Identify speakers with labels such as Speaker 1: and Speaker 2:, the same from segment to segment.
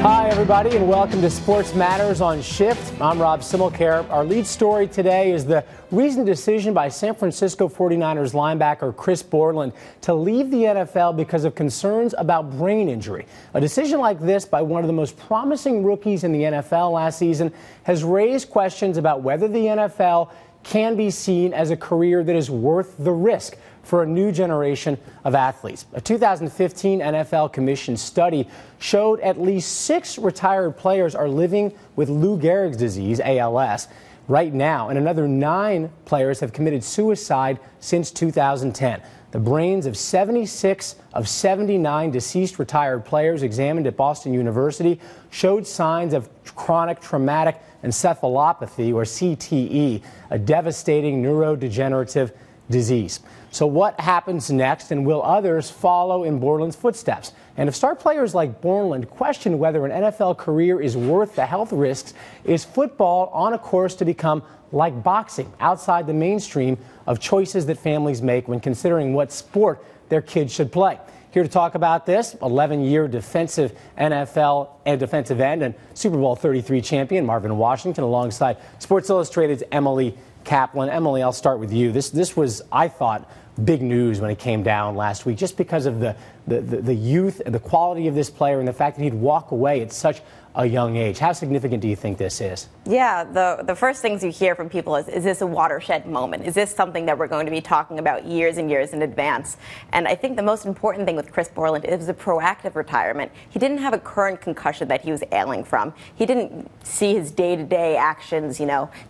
Speaker 1: Hi, everybody, and welcome to Sports Matters on Shift. I'm Rob Simmelcare. Our lead story today is the recent decision by San Francisco 49ers linebacker Chris Borland to leave the NFL because of concerns about brain injury. A decision like this by one of the most promising rookies in the NFL last season has raised questions about whether the NFL can be seen as a career that is worth the risk for a new generation of athletes. A 2015 NFL Commission study showed at least 6 retired players are living with Lou Gehrig's disease, ALS, right now, and another 9 players have committed suicide since 2010. The brains of 76 of 79 deceased retired players examined at Boston University showed signs of chronic traumatic encephalopathy, or CTE, a devastating neurodegenerative disease. So what happens next, and will others follow in Borland's footsteps? And if star players like Borland question whether an NFL career is worth the health risks, is football on a course to become like boxing, outside the mainstream of choices that families make when considering what sport their kids should play? Here to talk about this, 11-year defensive NFL and defensive end and Super Bowl 33 champion Marvin Washington, alongside Sports Illustrated's Emily Kaplan. Emily, I'll start with you. This was, I thought, big news when it came down last week, just because of the youth and the quality of this player and the fact that he'd walk away at such a young age. How significant do you think this is?
Speaker 2: Yeah, the first things you hear from people is this a watershed moment? Is this something that we're going to be talking about years and years in advance? And I think the most important thing with Chris Borland is a proactive retirement. He didn't have a current concussion that he was ailing from. He didn't see his day-to-day actions,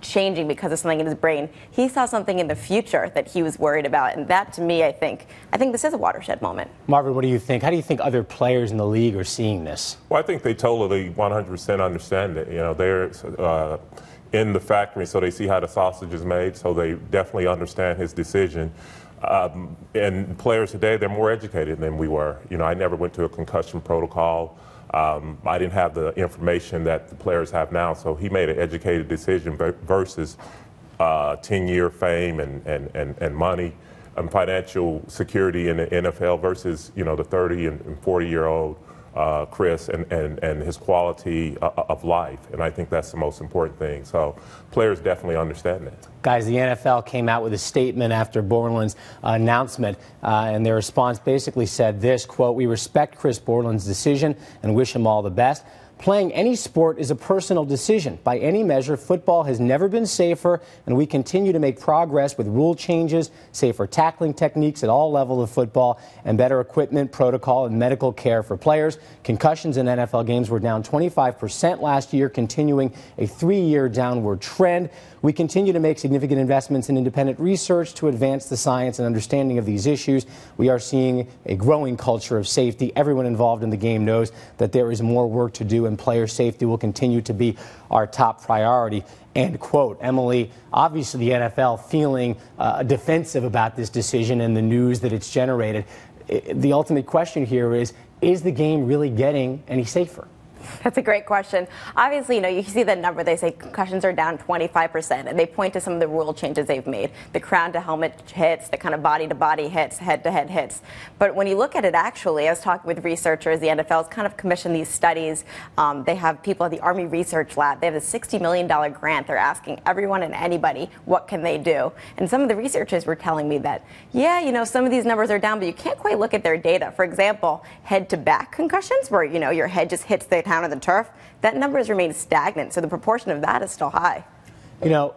Speaker 2: changing because of something in his brain. He saw something in the future that he was worried about, and that, to me, I think this is a watershed moment.
Speaker 1: Marvin, what do you think? How do you think other players in the league are seeing this?
Speaker 3: Well, I think they totally 100% understand it. They're in the factory, so they see how the sausage is made, so they definitely understand his decision. And players today, they're more educated than we were. I never went to a concussion protocol. I didn't have the information that the players have now, so he made an educated decision versus 10-year fame and money and financial security in the NFL versus, the 30 and 40-year-old Chris and his quality of life. And I think that's the most important thing. So players definitely understand that.
Speaker 1: Guys, the NFL came out with a statement after Borland's announcement, and their response basically said this, quote, "We respect Chris Borland's decision and wish him all the best. Playing any sport is a personal decision. By any measure, football has never been safer, and we continue to make progress with rule changes, safer tackling techniques at all levels of football, and better equipment, protocol, and medical care for players. Concussions in NFL games were down 25% last year, continuing a 3-year downward trend. We continue to make significant investments in independent research to advance the science and understanding of these issues. We are seeing a growing culture of safety. Everyone involved in the game knows that there is more work to do, and player safety will continue to be our top priority." End quote. Emily, obviously the NFL feeling defensive about this decision and the news that it's generated. The ultimate question here is the game really getting any safer?
Speaker 2: That's a great question. Obviously, you see that number. They say concussions are down 25%, and they point to some of the rule changes they've made. The crown-to-helmet hits, the kind of body-to-body hits, head-to-head hits. But when you look at it, actually, I was talking with researchers. The NFL's kind of commissioned these studies. They have people at the Army Research Lab. They have a $60 million grant. They're asking everyone and anybody, what can they do? And some of the researchers were telling me that, some of these numbers are down, but you can't quite look at their data. For example, head-to-back concussions, where, your head just hits the down on the turf, that number has remained stagnant, so the proportion of that is still high.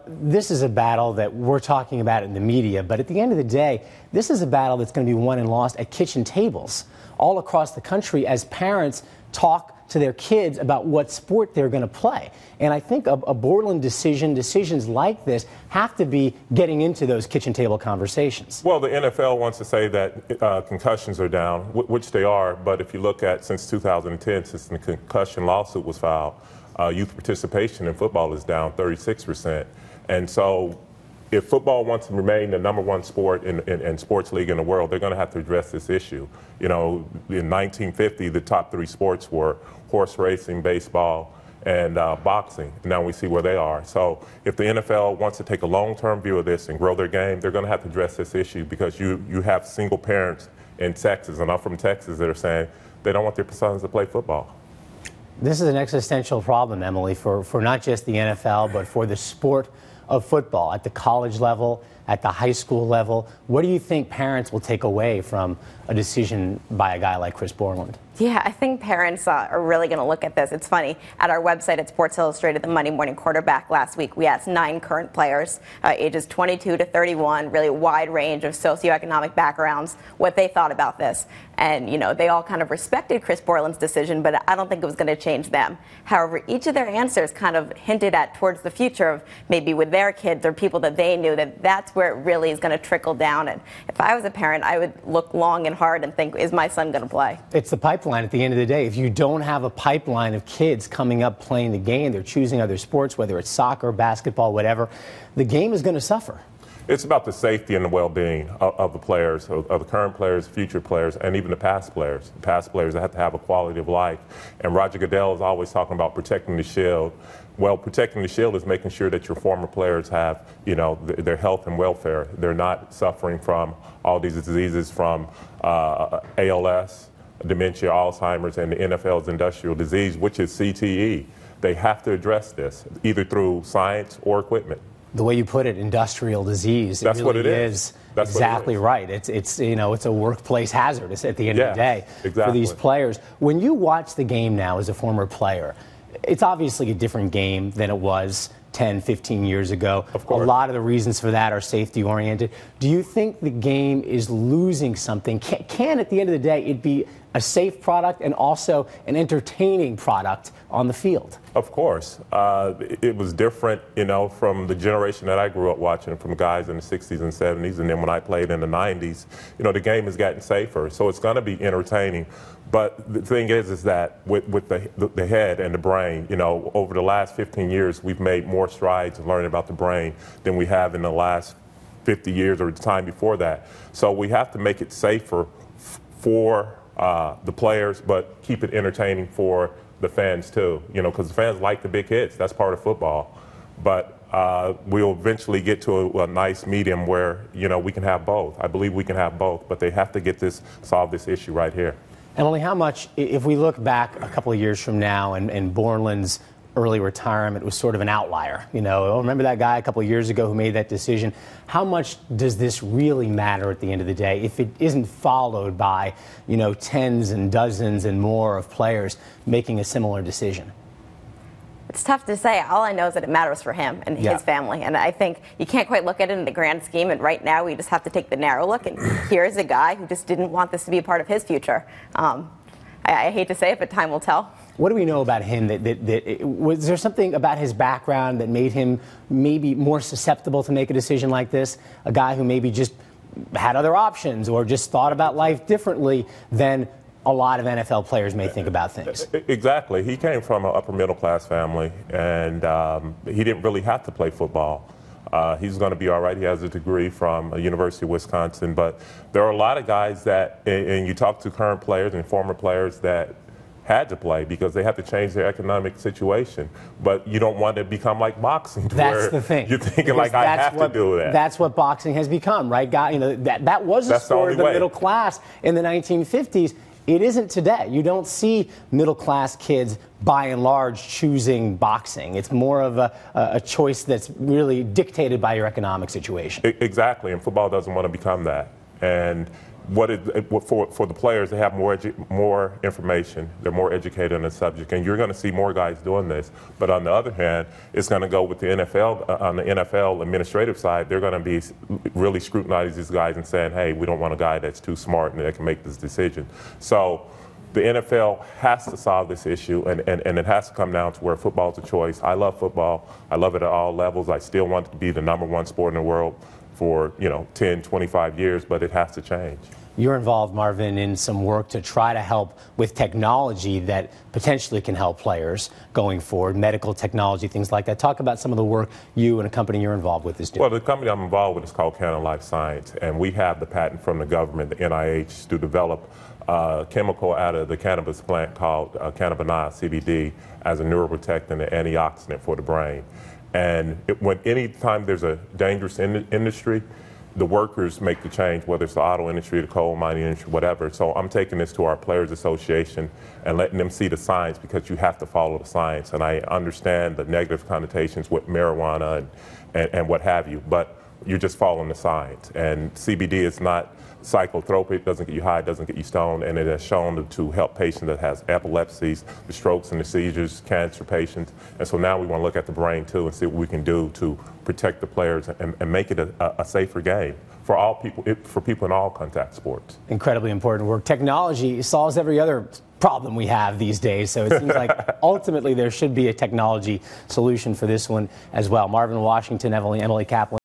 Speaker 1: This is a battle that we're talking about in the media, but at the end of the day, this is a battle that's going to be won and lost at kitchen tables all across the country as parents talk to their kids about what sport they're going to play. And I think a Borland decisions like this have to be getting into those kitchen table conversations.
Speaker 3: Well, the NFL wants to say that concussions are down, which they are, but if you look at since 2010, since the concussion lawsuit was filed, youth participation in football is down 36%. And so if football wants to remain the #1 sport in sports league in the world, they're going to have to address this issue. In 1950, the top 3 sports were horse racing, baseball, and boxing. Now we see where they are. So if the NFL wants to take a long-term view of this and grow their game, they're going to have to address this issue, because you have single parents in Texas, and I'm from Texas, that are saying they don't want their sons to play football.
Speaker 1: This is an existential problem, Emily, for not just the NFL, but for the sport of football at the college level, at the high school level. What do you think parents will take away from a decision by a guy like Chris Borland?
Speaker 2: Yeah, I think parents are really going to look at this. It's funny. At our website at Sports Illustrated, the Monday Morning Quarterback last week, we asked 9 current players, ages 22 to 31, really wide range of socioeconomic backgrounds, what they thought about this. And, you know, they all kind of respected Chris Borland's decision, but I don't think it was going to change them. However, each of their answers kind of hinted at towards the future of maybe with their kids or people that they knew, that that's where it really is going to trickle down. And if I was a parent, I would look long and hard and think, is my son going to play?
Speaker 1: It's the pipeline at the end of the day. If you don't have a pipeline of kids coming up playing the game, they're choosing other sports, whether it's soccer, basketball, whatever, the game is going to suffer.
Speaker 3: It's about the safety and the well-being of the players, of the current players, future players, and even the past players. The past players that have to have a quality of life. And Roger Goodell is always talking about protecting the shield. Well, protecting the shield is making sure that your former players have, you know, their health and welfare. They're not suffering from all these diseases from ALS, dementia, Alzheimer's, and the NFL's industrial disease, which is CTE. They have to address this, either through science or equipment.
Speaker 1: The way you put it, industrial disease.
Speaker 3: That's
Speaker 1: really
Speaker 3: what it is.
Speaker 1: That's exactly right. It's you know, it's a workplace hazard at the end of the day for these players. When you watch the game now as a former player, it's obviously a different game than it was 10, 15 years ago.
Speaker 3: Of course.
Speaker 1: A lot of the reasons for that are safety oriented. Do you think the game is losing something? Can at the end of the day it be a safe product and also an entertaining product on the field?
Speaker 3: Of course. It was different, you know, from the generation that I grew up watching, from guys in the 60s and 70s, and then when I played in the 90s, you know, the game has gotten safer, so it's going to be entertaining. But the thing is that with the head and the brain, you know, over the last 15 years, we've made more strides in learning about the brain than we have in the last 50 years or the time before that. So we have to make it safer for the players, but keep it entertaining for the fans too, you know, because the fans like the big hits. That's part of football. But we'll eventually get to a nice medium where, you know, we can have both. I believe we can have both, but they have to solve this issue right here.
Speaker 1: Emily, how much, if we look back a couple of years from now and Borland's early retirement was sort of an outlier, you know, remember that guy a couple of years ago who made that decision? How much does this really matter at the end of the day if it isn't followed by, you know, tens and dozens and more of players making a similar decision?
Speaker 2: It's tough to say. All I know is that it matters for him and his family. And I think you can't quite look at it in the grand scheme. And right now, we just have to take the narrow look. And here's a guy who just didn't want this to be a part of his future. I hate to say it, but time will tell.
Speaker 1: What do we know about him? Was there something about his background that made him maybe more susceptible to make a decision like this? A guy who maybe just had other options or just thought about life differently than a lot of NFL players may think about things.
Speaker 3: Exactly. He came from an upper middle class family, and he didn't really have to play football. He's going to be all right. He has a degree from the University of Wisconsin. But there are a lot of guys that, and you talk to current players and former players that had to play because they have to change their economic situation. But you don't want to become like boxing.
Speaker 1: That's the thing.
Speaker 3: You're thinking like, I have to do that.
Speaker 1: That's what boxing has become, right? You know, that was a sport of the middle class in the 1950s. It isn't today. You don't see middle-class kids, by and large, choosing boxing. It's more of a choice that's really dictated by your economic situation.
Speaker 3: Exactly, and football doesn't want to become that. And for the players, they have more information. They're more educated on the subject, and you're going to see more guys doing this. But on the other hand, it's going to go with the NFL. On the NFL administrative side, they're going to be really scrutinizing these guys and saying, hey, we don't want a guy that's too smart and that can make this decision. So the NFL has to solve this issue, and it has to come down to where football's a choice. I love football. I love it at all levels. I still want it to be the #1 sport in the world for 10, 25 years, but it has to change.
Speaker 1: You're involved, Marvin, in some work to try to help with technology that potentially can help players going forward, medical technology, things like that. Talk about some of the work you and a company you're involved with is doing.
Speaker 3: Well, the company I'm involved with is called KannaLife Science, and we have the patent from the government, the NIH, to develop a chemical out of the cannabis plant called cannabinoid, CBD, as a neuroprotectant and antioxidant for the brain. And anytime there's a dangerous industry, the workers make the change, whether it's the auto industry, the coal mining industry, whatever. So I'm taking this to our Players Association and letting them see the science, because you have to follow the science. And I understand the negative connotations with marijuana and what have you, but you're just following the science. And CBD is not psychotropic, it doesn't get you high, it doesn't get you stoned, and it has shown to help patients that has epilepsies, the strokes and the seizures, cancer patients. And so now we want to look at the brain too and see what we can do to protect the players and make it a safer game for all people, for people in all contact sports.
Speaker 1: Incredibly important work. Technology solves every other problem we have these days, so it seems like ultimately there should be a technology solution for this one as well. Marvin Washington, Emily Kaplan.